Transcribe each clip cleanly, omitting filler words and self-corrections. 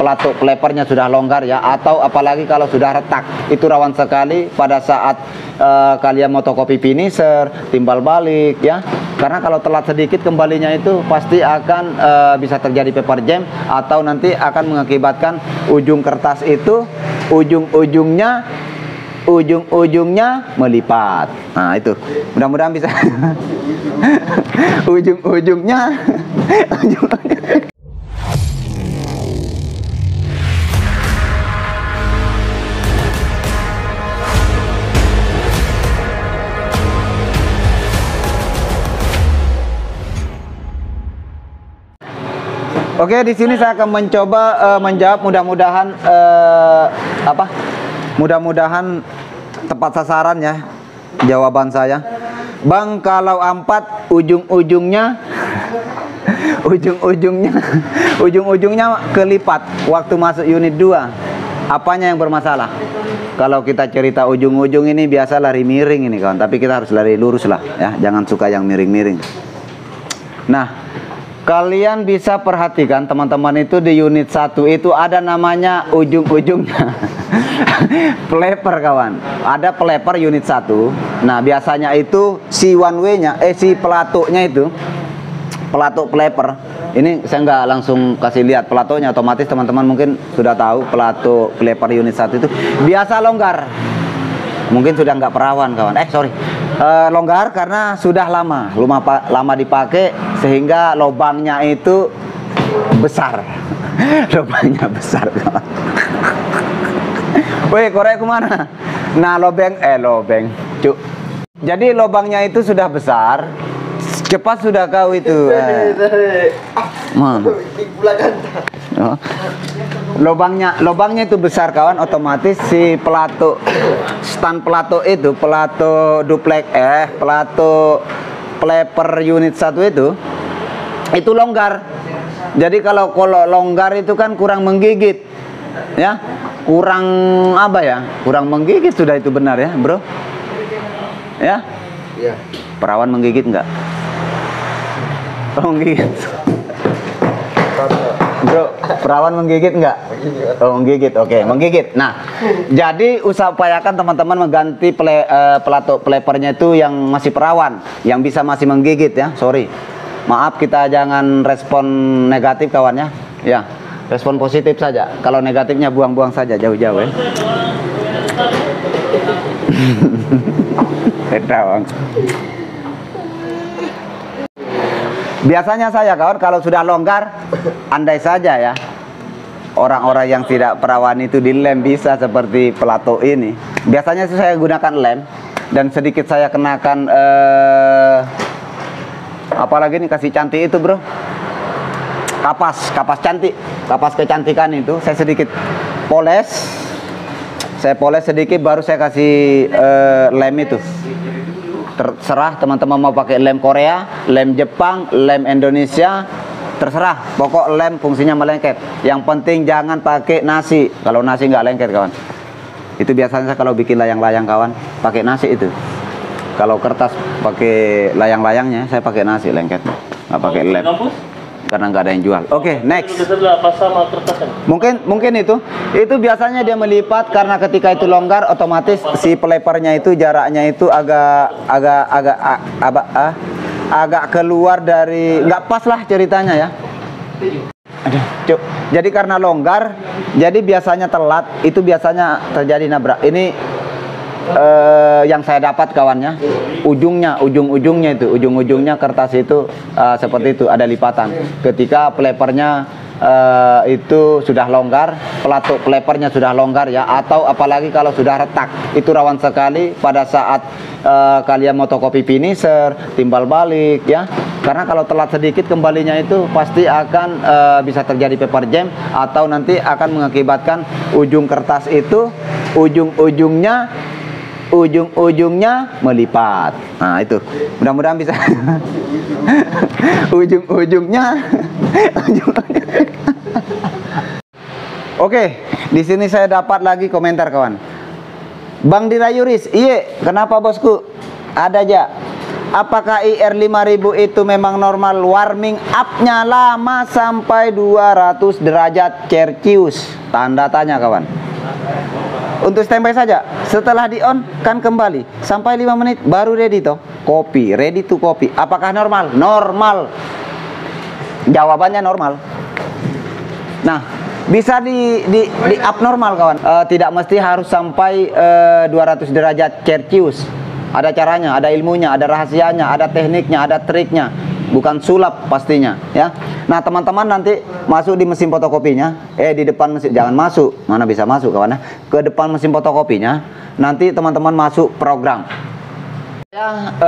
pelatuk pelepernya sudah longgar ya, atau apalagi kalau sudah retak, itu rawan sekali pada saat kalian motokopi finisher, timbal balik ya. Karena kalau telat sedikit kembalinya itu pasti akan bisa terjadi paper jam, atau nanti akan mengakibatkan ujung kertas itu ujung-ujungnya melipat. Nah itu mudah-mudahan bisa ujung-ujungnya Oke, di sini saya akan mencoba menjawab, mudah-mudahan mudah-mudahan tepat sasaran ya jawaban saya. Bang, kalau 4 ujung-ujungnya kelipat waktu masuk unit 2, apanya yang bermasalah? Kalau kita cerita ujung-ujung ini biasa lari miring ini kawan, tapi kita harus lari lurus lah ya, jangan suka yang miring-miring. Nah, kalian bisa perhatikan teman-teman, itu di unit 1 itu ada namanya ujung-ujungnya peleper kawan. Ada peleper unit 1. Nah biasanya itu si one way nya si pelatuknya itu, pelatuk peleper. Ini saya nggak langsung kasih lihat pelatuknya, otomatis teman-teman mungkin sudah tahu pelatuk peleper unit 1 itu biasa longgar. Mungkin sudah nggak perawan kawan, longgar karena sudah lama dipakai, sehingga lubangnya itu besar. Lubangnya besar kawan. Woi, korek kemana? Nah lobeng cuk. Jadi lubangnya itu sudah besar, cepat sudah kau itu lubangnya itu besar kawan, otomatis si pelatuk stand pelatuk itu, pelatuk duplek pelatuk peleper unit 1 itu longgar. Jadi kalau longgar itu kan kurang menggigit ya, kurang kurang menggigit, sudah itu benar ya bro ya. Iya. Perawan menggigit enggak? Menggigit bro, perawan menggigit enggak? Oh menggigit, oke, menggigit. Nah jadi usahakan teman-teman mengganti pelatuk pelepernya itu yang masih perawan, yang bisa masih menggigit ya. Sorry, maaf, kita jangan respon negatif kawan ya. Ya, respon positif saja. Kalau negatifnya buang-buang saja jauh-jauh ya. Biasanya saya kawan kalau sudah longgar, andai saja ya orang-orang yang tidak perawan itu dilem bisa seperti pelatuk ini. Biasanya saya gunakan lem dan sedikit saya kenakan apalagi nih kasih cantik itu bro, kapas cantik, kapas kecantikan itu saya sedikit poles, sedikit, baru saya kasih lem itu. Terserah teman-teman mau pakai lem Korea, lem Jepang, lem Indonesia, terserah, pokok lem fungsinya melengket. Yang penting jangan pakai nasi. Kalau nasi nggak lengket kawan. Itu biasanya kalau bikin layang-layang kawan pakai nasi itu. Kalau kertas pakai layang-layangnya, saya pakai nasi lengket, nggak pakai lem karena nggak ada yang jual. Oke, next. Mungkin itu biasanya dia melipat karena ketika itu longgar, otomatis si pelepernya itu jaraknya itu agak keluar dari, nggak pas lah ceritanya ya. Cuk. Jadi karena longgar, jadi biasanya telat, itu biasanya terjadi nabrak. Ini yang saya dapat kawannya, ujung-ujungnya kertas itu seperti itu, ada lipatan. Ketika pelepernya itu sudah longgar, pelatuk pelepernya sudah longgar ya, atau apalagi kalau sudah retak, itu rawan sekali pada saat kalian motokopi finisher, timbal balik ya. Karena kalau telat sedikit kembalinya itu pasti akan bisa terjadi paper jam, atau nanti akan mengakibatkan ujung kertas itu ujung-ujungnya melipat. Nah itu mudah-mudahan bisa ujung-ujungnya Oke, di sini saya dapat lagi komentar kawan. Bang Dirayuris, iya kenapa bosku? Ada aja Apakah IR5000 itu memang normal? Warming up-nya lama sampai 200 derajat Celcius. Tanda tanya kawan. Untuk standby saja. Setelah di on kan kembali sampai 5 menit baru ready toh. Kopi, ready to kopi. Apakah normal? Normal. Jawabannya normal. Nah, bisa di abnormal kawan. Tidak mesti harus sampai 200 derajat Celcius. Ada caranya, ada ilmunya, ada rahasianya, ada tekniknya, ada triknya. Bukan sulap pastinya, ya. Nah, teman-teman nanti masuk di mesin fotokopinya, di depan mesin, jangan masuk, mana bisa masuk kawan ya. Ke depan mesin fotokopinya, nanti teman-teman masuk program.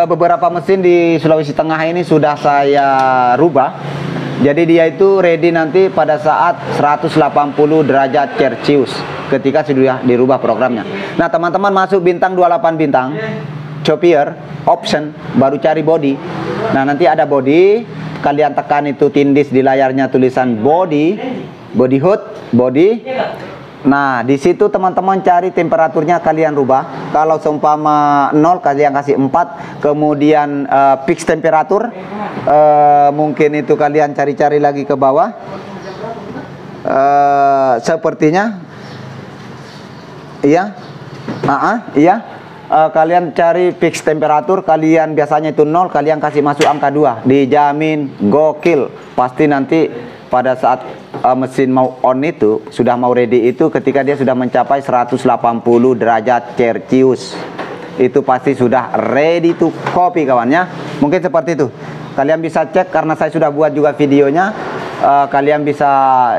Beberapa mesin di Sulawesi Tengah ini sudah saya rubah. Jadi dia itu ready nanti pada saat 180 derajat Celcius ketika sudah dirubah programnya. Nah, teman-teman masuk bintang 28 bintang, copier, option, baru cari body. Nah, nanti ada body, kalian tekan itu tindis di layarnya tulisan body, body hood, body. Nah, di situ teman-teman cari temperaturnya kalian rubah. Kalau seumpama 0 kalian kasih 4, kemudian fix temperatur. Mungkin itu kalian cari-cari lagi ke bawah. Sepertinya iya. Iya. Kalian cari fix temperatur, kalian biasanya itu 0, kalian kasih masuk angka 2, dijamin gokil. Pasti nanti pada saat mesin mau on itu, sudah mau ready itu, ketika dia sudah mencapai 180 derajat Celcius, itu pasti sudah ready to copy kawannya. Mungkin seperti itu. Kalian bisa cek karena saya sudah buat juga videonya. Kalian bisa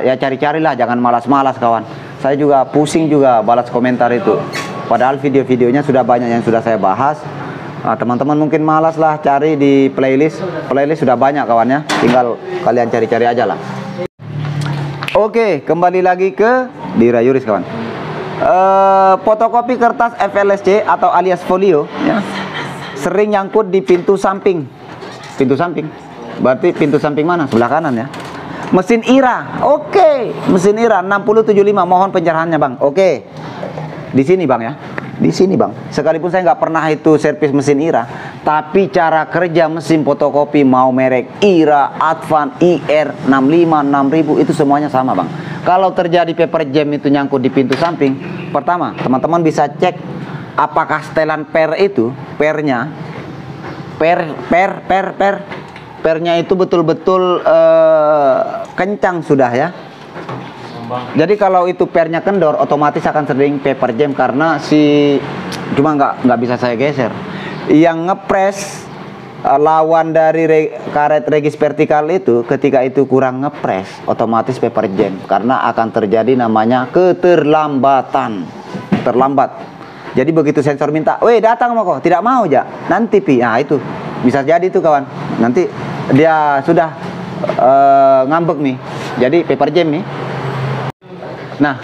ya cari-carilah, jangan malas-malas kawan. Saya juga pusing juga balas komentar itu. Padahal video-videonya sudah banyak yang sudah saya bahas. Teman-teman mungkin malas lah cari di playlist. Playlist sudah banyak kawannya. Tinggal kalian cari-cari aja lah. Oke, kembali lagi ke Dira Yuris kawan. Fotokopi kertas FLSC atau alias folio ya, sering nyangkut di pintu samping. Pintu samping. Berarti pintu samping mana? Sebelah kanan ya. Mesin IRA. Oke, mesin IRA 6075. Mohon pencerahannya, Bang. Oke. Di sini Bang ya, di sini Bang. Sekalipun saya nggak pernah itu servis mesin IRA, tapi cara kerja mesin fotokopi mau merek IRA, Advan, IR, 65, 6000 itu semuanya sama Bang. Kalau terjadi paper jam itu nyangkut di pintu samping, pertama teman-teman bisa cek apakah setelan per itu, pernya itu betul-betul kencang sudah ya. Jadi kalau itu pernya kendor, otomatis akan sering paper jam karena cuma nggak bisa saya geser. Yang ngepres lawan dari karet regis vertikal itu, ketika itu kurang ngepres, otomatis paper jam karena akan terjadi namanya keterlambatan, terlambat. Jadi begitu sensor minta, "Weh, datang mau kok," tidak mau aja. Nanti nah itu bisa jadi itu kawan. Nanti dia sudah ngambek nih. Jadi paper jam nih. Nah,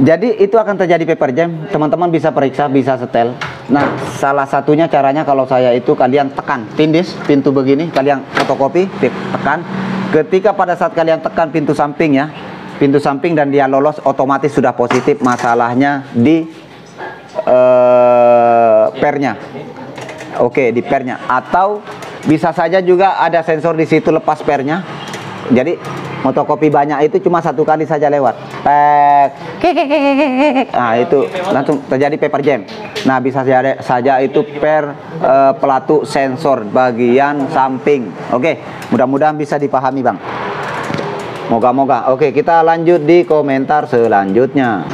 jadi itu akan terjadi paper jam. Teman-teman bisa periksa, bisa setel. Nah, salah satunya caranya kalau saya itu kalian tekan tindis pintu begini, kalian fotokopi, tekan. Ketika pada saat kalian tekan pintu samping ya, pintu samping dan dia lolos, otomatis sudah positif. Masalahnya di pernya. Oke, di pernya. Atau bisa saja juga ada sensor di situ lepas pernya. Jadi fotokopi banyak itu cuma satu kali saja lewat. Nah, itu langsung terjadi paper jam. Nah, bisa saja itu pelatu sensor bagian samping. Oke, mudah-mudahan bisa dipahami Bang. Moga-moga. Oke, kita lanjut di komentar selanjutnya.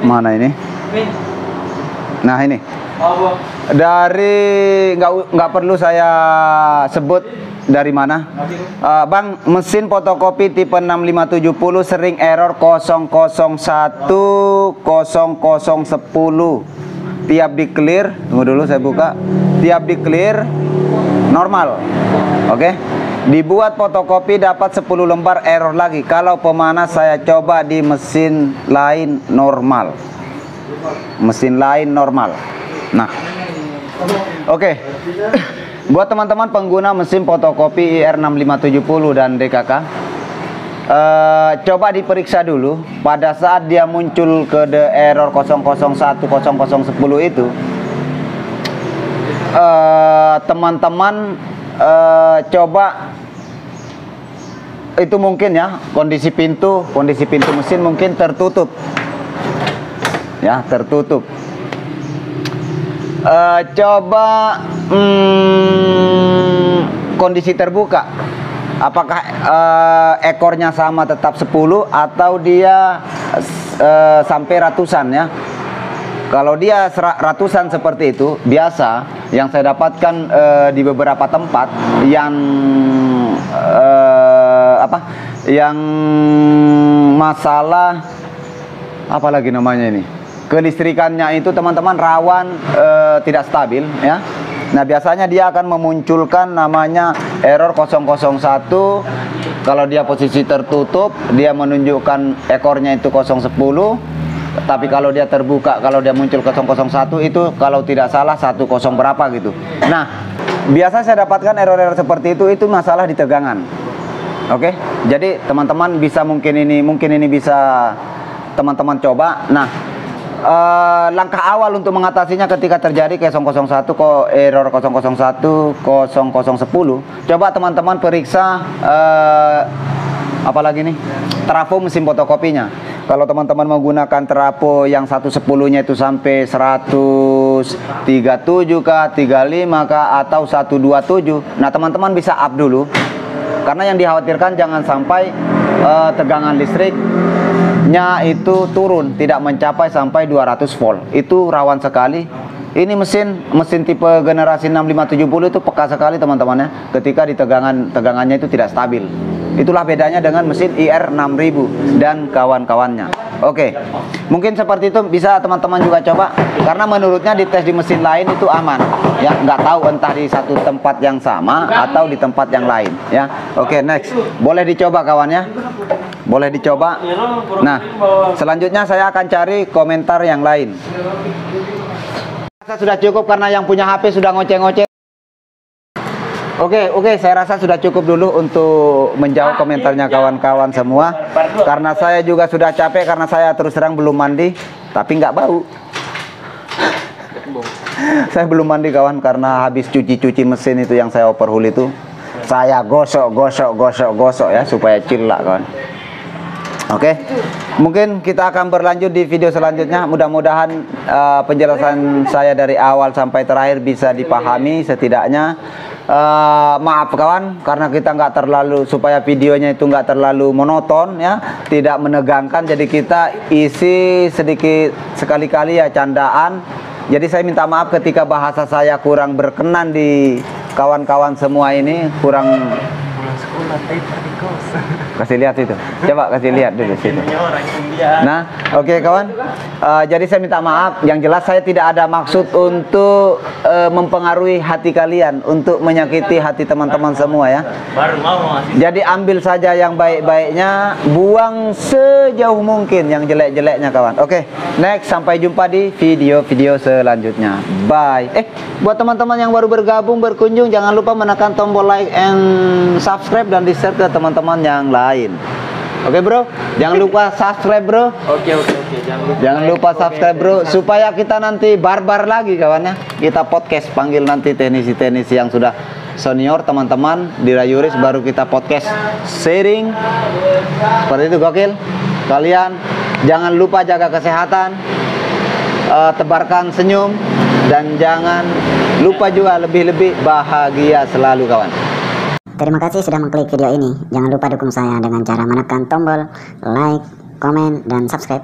Mana ini? Nah, ini. Dari nggak perlu saya sebut dari mana. Bang, mesin fotokopi tipe 6570 sering error 0010010. Tiap di clear, tunggu dulu saya buka. Tiap di clear normal. Oke. Dibuat fotokopi dapat 10 lembar error lagi. Kalau pemanas saya coba di mesin lain normal. Mesin lain normal. Nah, oke. Buat teman-teman pengguna mesin fotokopi IR6570 dan DKK, coba diperiksa dulu pada saat dia muncul kode error 001 0010 itu. Teman-teman coba itu mungkin ya kondisi pintu mesin mungkin tertutup ya, tertutup. Coba kondisi terbuka, apakah ekornya sama tetap 10 atau dia sampai ratusan ya. Kalau dia ratusan seperti itu, biasa yang saya dapatkan di beberapa tempat yang yang masalah apa lagi namanya ini, kelistrikannya itu teman-teman rawan tidak stabil ya. Nah biasanya dia akan memunculkan namanya error 001. Kalau dia posisi tertutup, dia menunjukkan ekornya itu 010. Tapi kalau dia terbuka, kalau dia muncul 001 itu kalau tidak salah 10 berapa gitu. Nah, biasa saya dapatkan error-error seperti itu masalah di tegangan. Oke. Jadi teman-teman bisa mungkin ini bisa teman-teman coba. Nah, langkah awal untuk mengatasinya ketika terjadi 001 error 001 0010, coba teman-teman periksa apalagi nih, trafo mesin fotokopinya. Kalau teman-teman menggunakan trafo yang 110-nya itu sampai 137 kah, 35 kah, atau 127, nah teman-teman bisa up dulu. Karena yang dikhawatirkan jangan sampai tegangan listriknya itu turun, tidak mencapai sampai 200 volt. Itu rawan sekali. Ini mesin tipe generasi 6570 itu peka sekali teman-teman ya, ketika di tegangannya itu tidak stabil. Itulah bedanya dengan mesin IR 6000 dan kawan-kawannya. Oke, mungkin seperti itu bisa teman-teman juga coba, karena menurutnya di tes di mesin lain itu aman ya, nggak tahu entah di satu tempat yang sama atau di tempat yang lain ya. Oke, next, boleh dicoba kawan ya, boleh dicoba. Nah, selanjutnya saya akan cari komentar yang lain. Sudah cukup karena yang punya HP sudah ngoceh-ngoceh. Oke, saya rasa sudah cukup dulu untuk menjawab komentarnya kawan-kawan semua. Karena saya juga sudah capek, karena saya terus terang belum mandi, tapi nggak bau. Saya belum mandi kawan, karena habis cuci mesin itu yang saya overhaul itu. Saya gosok ya, supaya chill lah kawan. Oke, mungkin kita akan berlanjut di video selanjutnya. Mudah-mudahan penjelasan saya dari awal sampai terakhir bisa dipahami setidaknya. Maaf kawan, karena kita nggak terlalu, supaya videonya itu nggak terlalu monoton ya, tidak menegangkan, jadi kita isi sedikit sekali-kali ya candaan. Jadi saya minta maaf ketika bahasa saya kurang berkenan di kawan-kawan semua ini, kurang. Kasih lihat itu, coba kasih lihat dulu situ. Nah, oke kawan, jadi saya minta maaf. Yang jelas saya tidak ada maksud untuk mempengaruhi hati kalian, untuk menyakiti hati teman-teman semua ya. Jadi ambil saja yang baik-baiknya, buang sejauh mungkin yang jelek-jeleknya kawan. Oke, next, sampai jumpa di video-video selanjutnya. Bye. Buat teman-teman yang baru berkunjung, jangan lupa menekan tombol like and subscribe dan di-share ke teman-teman yang lain. Oke bro, jangan lupa subscribe bro. Oke. Jangan lupa subscribe bro, supaya kita nanti barbar lagi kawannya. Kita podcast, panggil nanti teknisi-teknisi yang sudah senior teman-teman di Rayuris, baru kita podcast sharing. Seperti itu gokil. Kalian jangan lupa jaga kesehatan, tebarkan senyum, dan jangan lupa juga lebih-lebih bahagia selalu kawan. Terima kasih sudah mengklik video ini. Jangan lupa dukung saya dengan cara menekan tombol like, komen, dan subscribe.